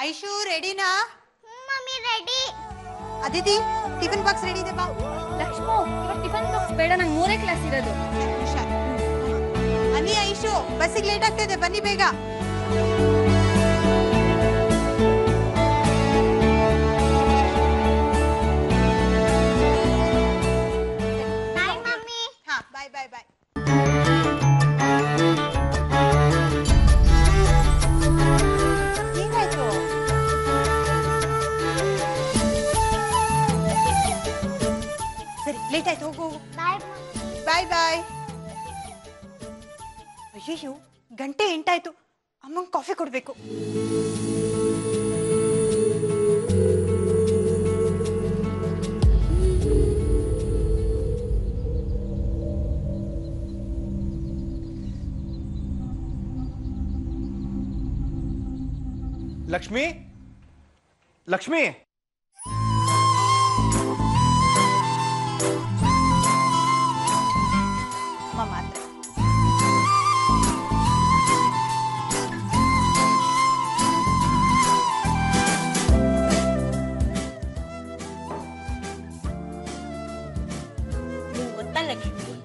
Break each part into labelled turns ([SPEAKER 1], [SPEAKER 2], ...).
[SPEAKER 1] ಐಶು ರೆಡಿನಾ?
[SPEAKER 2] Mummy ready.
[SPEAKER 1] Aditi tiffin box ready ಇದೆ ಬಾ.
[SPEAKER 3] ಲಕ್ಷ್ಮೋ ಇವತ್ತು ಟಿಫಿನ್ ಬಾಕ್ಸ್ ಬೇಡ, ನಂಗೆ 3ನೇ ಕ್ಲಾಸ್ ಇರೋದು.
[SPEAKER 1] ಹುಷಾರ್. ಅನ್ನಿ ಐಶು ಬಸ್ಸಿಗೆ ಲೇಟ್ ಆಗ್ತಿದೆ, ಬನ್ನಿ ಬೇಗ.
[SPEAKER 2] Bye mummy.
[SPEAKER 1] ಹಾ ಬಾಯ್ ಬಾಯ್ ಬಾಯ್. ಏನಾಯ್ತು? ಸರಿ ಲೇಟ್ ಆಯ್ತು, ಹೋಗು ಹೋಗು.
[SPEAKER 2] ಬಾಯ್
[SPEAKER 1] ಬಾಯ್ ಬಾಯ್. ಅಯ್ಯಯ್ಯೋ ಗಂಟೆ 8 ಆಯ್ತು, ಅಮ್ಮಂಗೆ ಕಾಫಿ ಕೊಡ್ಬೇಕು.
[SPEAKER 4] ಲಕ್ಷ್ಮಿ, ಲಕ್ಷ್ಮಿ,
[SPEAKER 1] ಅಮ್ಮ ಮಾತ್ರ.
[SPEAKER 5] ನಿಮ್ಗೆ ಗೊತ್ತಾ ಲಕ್ಷ್ಮಿ,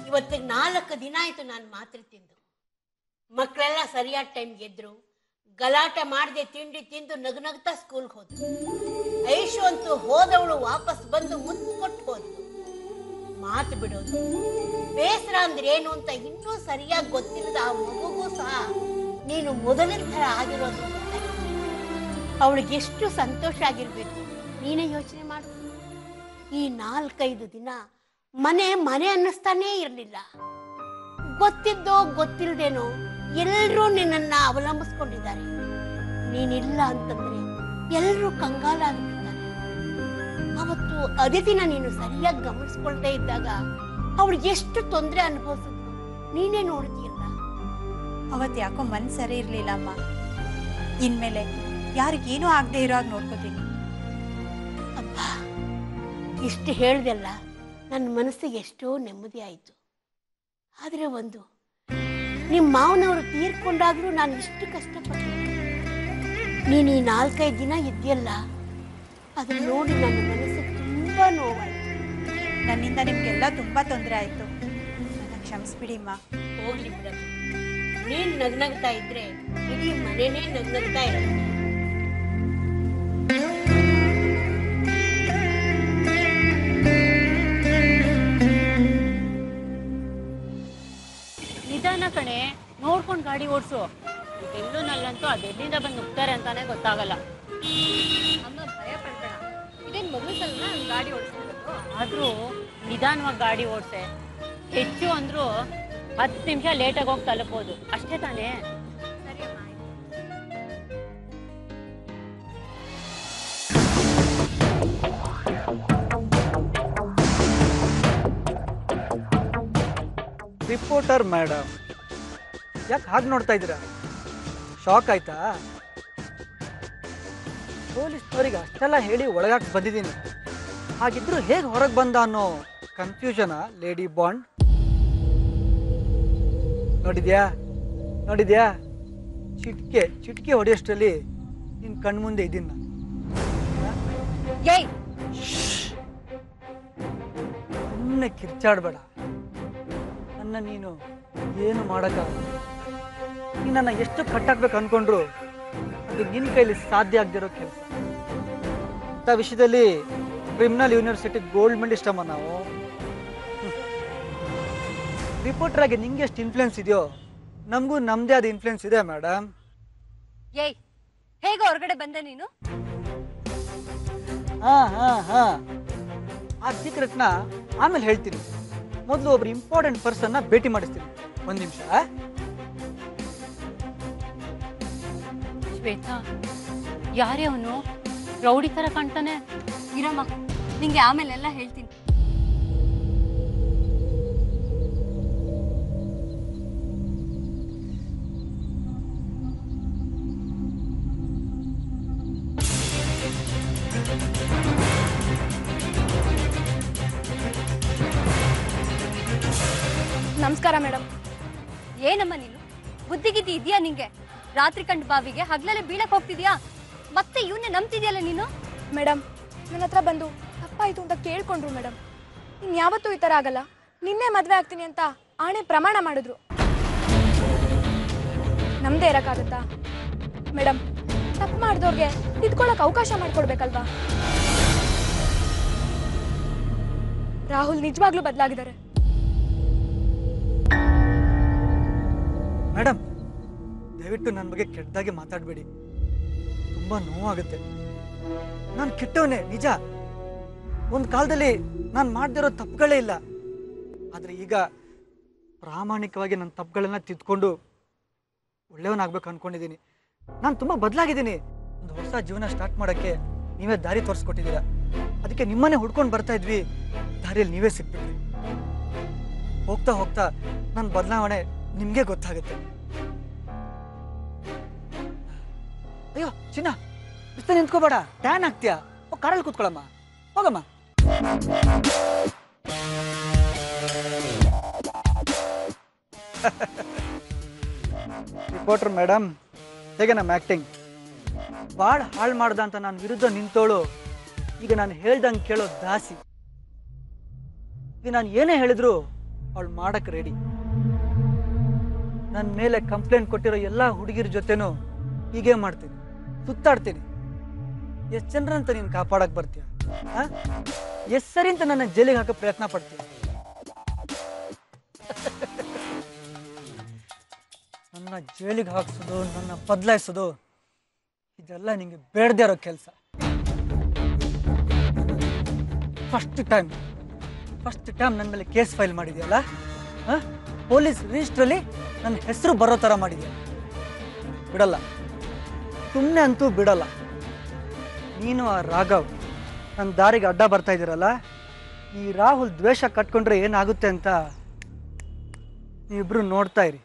[SPEAKER 5] ಇವತ್ತಿಗೆ 4 ದಿನ ಆಯ್ತು ನಾನು ಮಾತ್ರೆ ತಿಂದು. ಮಕ್ಕಳೆಲ್ಲ ಸರಿಯಾದ ಟೈಮ್ಗೆ ಎದ್ರು, ಗಲಾಟೆ ಮಾಡದೆ ತಿಂಡಿ ತಿಂದು ನಗ್ನಗ್ತಾ ಸ್ಕೂಲ್ಗೆ ಹೋದ್ರು. ಐಶು ಅಂತೂ ಹೋದವಳು ವಾಪಸ್ ಬಂದು ಮುತ್ತು ಕೊಟ್ಟು ಹೋದ್ಲು. ಮಾತು ಬಿಡೋದು, ಬೇಸರ ಅಂದ್ರೆ ಏನು ಅಂತ ಇನ್ನೂ ಸರಿಯಾಗಿ ಗೊತ್ತಿಲ್ಲದ ಆ ಮಗುಗೂ ಸಹ ನೀನು ಮೊದಲಿನ ಥರ ಆಗಿರೋದು ಅವಳಿಗೆ ಎಷ್ಟು ಸಂತೋಷ ಆಗಿರ್ಬೇಕು, ನೀನೇ ಯೋಚನೆ ಮಾಡು. ಈ 4-5 ದಿನ ಮನೆ ಮನೆ ಅನ್ನಿಸ್ತಾನೇ ಇರಲಿಲ್ಲ. ಗೊತ್ತಿದ್ದೋ ಗೊತ್ತಿಲ್ದೇನೋ ಎಲ್ಲರೂ ನಿನ್ನನ್ನ ಅವಲಂಬಿಸ್ಕೊಂಡಿದ್ದಾರೆ. ನೀನಿಲ್ಲ ಅಂತಂದ್ರೆ ಎಲ್ಲರೂ ಕಂಗಾಲಾಗ್ಬಿಡ್ತಾರೆ. ಅವತ್ತು ಅದಿತಿನ ನೀನು ಸರಿಯಾಗಿ ಗಮನಿಸ್ಕೊಳ್ದೇ ಇದ್ದಾಗ ಅವಳಿಗೆ ಎಷ್ಟು ತೊಂದರೆ ಅನುಭವಿಸಿದ್ಲು ನೀನೇ ನೋಡ್ತೀಯಲ್ಲ.
[SPEAKER 1] ಅವತ್ತು ಯಾಕೋ ಮನ್ ಸರಿ ಇರ್ಲಿಲ್ಲ ಅಮ್ಮ. ಇನ್ಮೇಲೆ ಯಾರಿಗೇನೂ ಆಗದೆ ಇರೋ ಹಾಗೆ ನೋಡ್ಕೋತೀನಿ.
[SPEAKER 5] ಅಪ್ಪ, ಇಷ್ಟು ಹೇಳ್ದೆಲ್ಲ ನನ್ನ ಮನಸ್ಸಿಗೆ ಎಷ್ಟೋ ನೆಮ್ಮದಿ ಆಯಿತು. ಆದರೆ ಒಂದು, ನಿಮ್ಮ ಮಾವನವರು ತೀರ್ಕೊಂಡಾಗ್ಲೂ ನಾನು ಇಷ್ಟು ಕಷ್ಟಪಟ್ಟೆ. ನೀನು ಈ 4-5 ದಿನ ಇದ್ಯಲ್ಲ, ಅದನ್ನ ನೋಡಿ ನನ್ನ ಮನಸ್ಸಿಗೆ ತುಂಬ ನೋವಾಯಿತು.
[SPEAKER 1] ನನ್ನಿಂದ ನಿಮ್ಗೆಲ್ಲ ತುಂಬಾ ತೊಂದರೆ ಆಯ್ತು, ನನ್ನ ಕ್ಷಮಿಸ್ಬಿಡಿ ಅಮ್ಮ.
[SPEAKER 5] ಹೋಗ್ಲಿ ಬಿಡಮ್ಮ, ನೀನು ನಗ್ನಗ್ತಾ ಇದ್ರೆ ಇಡೀ ಮನೆನೇ ನಗ್ನಗ್ತಾ ಇರುತ್ತೆ.
[SPEAKER 3] ನಿಧಾನ ಕಣೆ, ನೋಡ್ಕೊಂಡು ಗಾಡಿ ಓಡಿಸು. ಎಲ್ಲೂ ನಲ್ಲಂತೂ ಅದೆಲ್ಲಿಂದ ಬಂದು ನುಗ್ತಾರೆ ಅಂತಾನೆ ಗೊತ್ತಾಗಲ್ಲ. ಅಮ್ಮ ಭಯ ಪಡ್ಬೇಡ, ಇದೇನು ಮಗುಸಲ್ಲ ಗಾಡಿ ಓಡಿಸ್ಬೇಕು. ಆದರೂ ನಿಧಾನವಾಗಿ ಗಾಡಿ ಓಡಿಸೆ. ಹೆಚ್ಚು ಅಂದರೂ 10 ನಿಮಿಷ ಲೇಟಾಗಿ ಹೋಗಿ ತಲುಪೋದು, ಅಷ್ಟೇ ತಾನೇ? ಸರಿ ಅಮ್ಮ,
[SPEAKER 6] ರಿಪೋರ್ಟರ್ ಮೇಡಮ್, ಯಾಕೆ ಹಾಗೆ ನೋಡ್ತಾ ಇದ್ದೀರಾ? ಶಾಕ್ ಆಯ್ತಾ? ಪೊಲೀಸ್ನವರಿಗೆ ಅಷ್ಟೆಲ್ಲ ಹೇಳಿ ಒಳಗಾಕಿ ಬಂದಿದ್ದೀನಿ, ಹಾಗಿದ್ರು ಹೇಗೆ ಹೊರಗೆ ಬಂದ ಅನ್ನೋ ಕನ್ಫ್ಯೂಷನಾ ಲೇಡಿ ಬಾಂಡ್? ನೋಡಿದ್ಯಾ ನೋಡಿದ್ಯಾ, ಚಿಟಿಕೆ ಹೊಡೆಯೋಷ್ಟರಲ್ಲಿ ನಿನ್ನ ಕಣ್ಮುಂದೆ ಇದ್ದೀನಿ ನಾನು. ಸುಮ್ಮನೆ ಕಿರ್ಚಾಡಬೇಡ. ನನ್ನ ನೀನು ಏನು ಮಾಡೋಕ್ಕಾಗಲ್ಲ. ನೀನು ನನ್ನ ಎಷ್ಟು ಕಟ್ಟಾಕ್ಬೇಕು ಅನ್ಕೊಂಡ್ರು ಅದು ನಿನ್ನ ಕೈಲಿ ಸಾಧ್ಯ ಆಗದಿರೋ ಕೆಲಸ. ಇಂಥ ವಿಷಯದಲ್ಲಿ ಕ್ರಿಮಿನಲ್ ಯೂನಿವರ್ಸಿಟಿ ಗೋಲ್ಡ್ ಮೆಡಲಿಸ್ಟ್ ಅಮ್ಮ ನಾವು. ರಿಪೋರ್ಟರ್ ಆಗಿ ನಿಂಗೆ ಎಷ್ಟು ಇನ್ಫ್ಲುಯೆನ್ಸ್ ಇದೆಯೋ ನಮಗೂ ನಮ್ಮದೇ ಆದ ಇನ್ಫ್ಲುಯೆನ್ಸ್ ಇದೆ ಮೇಡಮ್.
[SPEAKER 3] ಹೇಗೆ ಹೊರಗಡೆ ಬಂದೆ ನೀನು?
[SPEAKER 6] ಹಾ ಆ ಸೀಕ್ರೆಟ್ನ ಆಮೇಲೆ ಹೇಳ್ತೀನಿ. ಮೊದಲು ಒಬ್ರು ಇಂಪಾರ್ಟೆಂಟ್ ಪರ್ಸನ್ನ ಭೇಟಿ ಮಾಡಿಸ್ತೀನಿ. 1 ನಿಮಿಷ.
[SPEAKER 3] ಶ್ವೇತಾ, ಯಾರೇ ಅವನು? ರೌಡಿ ತರ ಕಾಣ್ತಾನೆ. ಇರಮ್ಮ, ನಿಂಗೆ ಆಮೇಲೆಲ್ಲ ಹೇಳ್ತೀನಿ.
[SPEAKER 7] ನಮಸ್ಕಾರ ಮೇಡಮ್. ಏನಮ್ಮ ನೀನು, ಬುದ್ಧಿಗಿದ್ದಿ ಇದೆಯಾ ನಿಂಗೆ?
[SPEAKER 3] ರಾತ್ರಿ ಕಂಡು ಬಾವಿಗೆ ಹಗ್ಲಲ್ಲೇ ಬೀಳಕ್ ಹೋಗ್ತಿದ್ಯಾ? ಮತ್ತೆ ಇವನ್ನೇ ನಂಬ್ತಿದ್ಯಲ್ಲ ನೀನು?
[SPEAKER 7] ಮೇಡಮ್ ನನ್ನ ಹತ್ರ ಬಂದು ತಪ್ಪಾಯ್ತು ಅಂತ ಕೇಳ್ಕೊಂಡ್ರು ಮೇಡಮ್. ಇನ್ಯಾವತ್ತೂ ಈ ಥರ ಆಗಲ್ಲ, ನಿನ್ನೆ ಮದುವೆ ಆಗ್ತೀನಿ ಅಂತ ಆಣೆ ಪ್ರಮಾಣ ಮಾಡಿದ್ರು. ನಮ್ದೇ ಇರೋಕ್ಕಾಗತ್ತಾ ಮೇಡಮ್? ತಪ್ಪು ಮಾಡಿದವ್ರಿಗೆ ತಿದ್ಕೊಳ್ಳೋಕೆ ಅವಕಾಶ ಮಾಡಿಕೊಡ್ಬೇಕಲ್ವಾ? ರಾಹುಲ್ ನಿಜವಾಗ್ಲೂ ಬದಲಾಗಿದ್ದಾರೆ.
[SPEAKER 6] ಮೇಡಮ್ ದಯವಿಟ್ಟು ನನ್ನ ಬಗ್ಗೆ ಕೆಟ್ಟದಾಗಿ ಮಾತಾಡಬೇಡಿ. ತುಂಬ ನೋವಾಗುತ್ತೆ. ನಾನು ಕೆಟ್ಟವನೇ ನಿಜ. ಒಂದು ಕಾಲದಲ್ಲಿ ನಾನು ಮಾಡದಿರೋ ತಪ್ಪುಗಳೇ ಇಲ್ಲ. ಆದರೆ ಈಗ ಪ್ರಾಮಾಣಿಕವಾಗಿ ನನ್ನ ತಪ್ಪುಗಳನ್ನ ತಿದ್ಕೊಂಡು ಒಳ್ಳೆಯವನಾಗ್ಬೇಕು ಅಂದ್ಕೊಂಡಿದ್ದೀನಿ. ನಾನು ತುಂಬ ಬದಲಾಗಿದ್ದೀನಿ. ಒಂದು ಹೊಸ ಜೀವನ ಸ್ಟಾರ್ಟ್ ಮಾಡೋಕ್ಕೆ ನೀವೇ ದಾರಿ ತೋರಿಸ್ಕೊಟ್ಟಿದ್ದೀರಾ. ಅದಕ್ಕೆ ನಿಮ್ಮನ್ನೇ ಹುಡ್ಕೊಂಡು ಬರ್ತಾ ಇದ್ವಿ. ದಾರಿಯಲ್ಲಿ ನೀವೇ ಸಿಕ್ಬಿಟ್ರಿ. ಹೋಗ್ತಾ ಹೋಗ್ತಾ ನನ್ನ ಬದಲಾವಣೆ ನಿಮಗೆ ಗೊತ್ತಾಗುತ್ತೆ. ಅಯ್ಯೋ ಚಿನ್ನ, ಬಿಸ್ತ ನಿಂತ್ಕೋಬೇಡ, ಟ್ಯಾನ್ ಆಗ್ತೀಯಾ. ಕಾರಲ್ಲಿ ಕೂತ್ಕೊಳ್ಳಮ್ಮ, ಹೋಗಮ್ಮ. ರಿಪೋರ್ಟರ್ ಮೇಡಮ್, ಹೇಗೆ ನಮ್ಮ ಆ್ಯಕ್ಟಿಂಗ್? ಭಾಳ ಹಾಳು ಮಾಡ್ದ ಅಂತ ನಾನು ವಿರುದ್ಧ ನಿಂತೋಳು ಈಗ ನಾನು ಹೇಳ್ದಂಗೆ ಕೇಳೋ ದಾಸಿ. ಈಗ ನಾನು ಏನೇ ಹೇಳಿದ್ರು ಅವಳು ಮಾಡಕ್ಕೆ ರೆಡಿ. ನನ್ನ ಮೇಲೆ ಕಂಪ್ಲೇಂಟ್ ಕೊಟ್ಟಿರೋ ಎಲ್ಲ ಹುಡುಗಿರ ಜೊತೆನೂ ಹೀಗೆ ಮಾಡ್ತೀನಿ, ಸುತ್ತಾಡ್ತೀನಿ. ಎಷ್ಟು ಜನರಂತ ನೀನು ಕಾಪಾಡಕ್ಕೆ ಬರ್ತೀಯ? ಎಷ್ಟು ಸರಿ ಅಂತ ನನ್ನ ಜೈಲಿಗೆ ಹಾಕೋ ಪ್ರಯತ್ನ ಪಡ್ತೀಯ? ನನ್ನ ಜೈಲಿಗೆ ಹಾಕ್ಸೋದು, ನನ್ನ ಬದಲಾಯಿಸೋದು, ಇದೆಲ್ಲ ನಿಂಗೆ ಬೇಡದೇ ಇರೋ ಕೆಲಸ. ಫಸ್ಟ್ ಟೈಮ್ ನನ್ನ ಮೇಲೆ ಕೇಸ್ ಫೈಲ್ ಮಾಡಿದೆಯಲ್ಲ, ಪೊಲೀಸ್ ರಿಜಿಸ್ಟ್ರಲ್ಲಿ ನನ್ನ ಹೆಸರು ಬರೋ ಥರ ಮಾಡಿದ್ಯಾ? ಬಿಡಲ್ಲ, ಸುಮ್ಮನೆ ಅಂತೂ ಬಿಡಲ್ಲ. ನೀನು ಆ ರಾಘವ್ ನನ್ನ ದಾರಿಗೆ ಅಡ್ಡ ಬರ್ತಾ ಇದ್ದೀರಲ್ಲ, ಈ ರಾಹುಲ್ ದ್ವೇಷ ಕಟ್ಕೊಂಡ್ರೆ ಏನಾಗುತ್ತೆ ಅಂತ ನೀವಿಬ್ರು ನೋಡ್ತಾ ಇರಿ.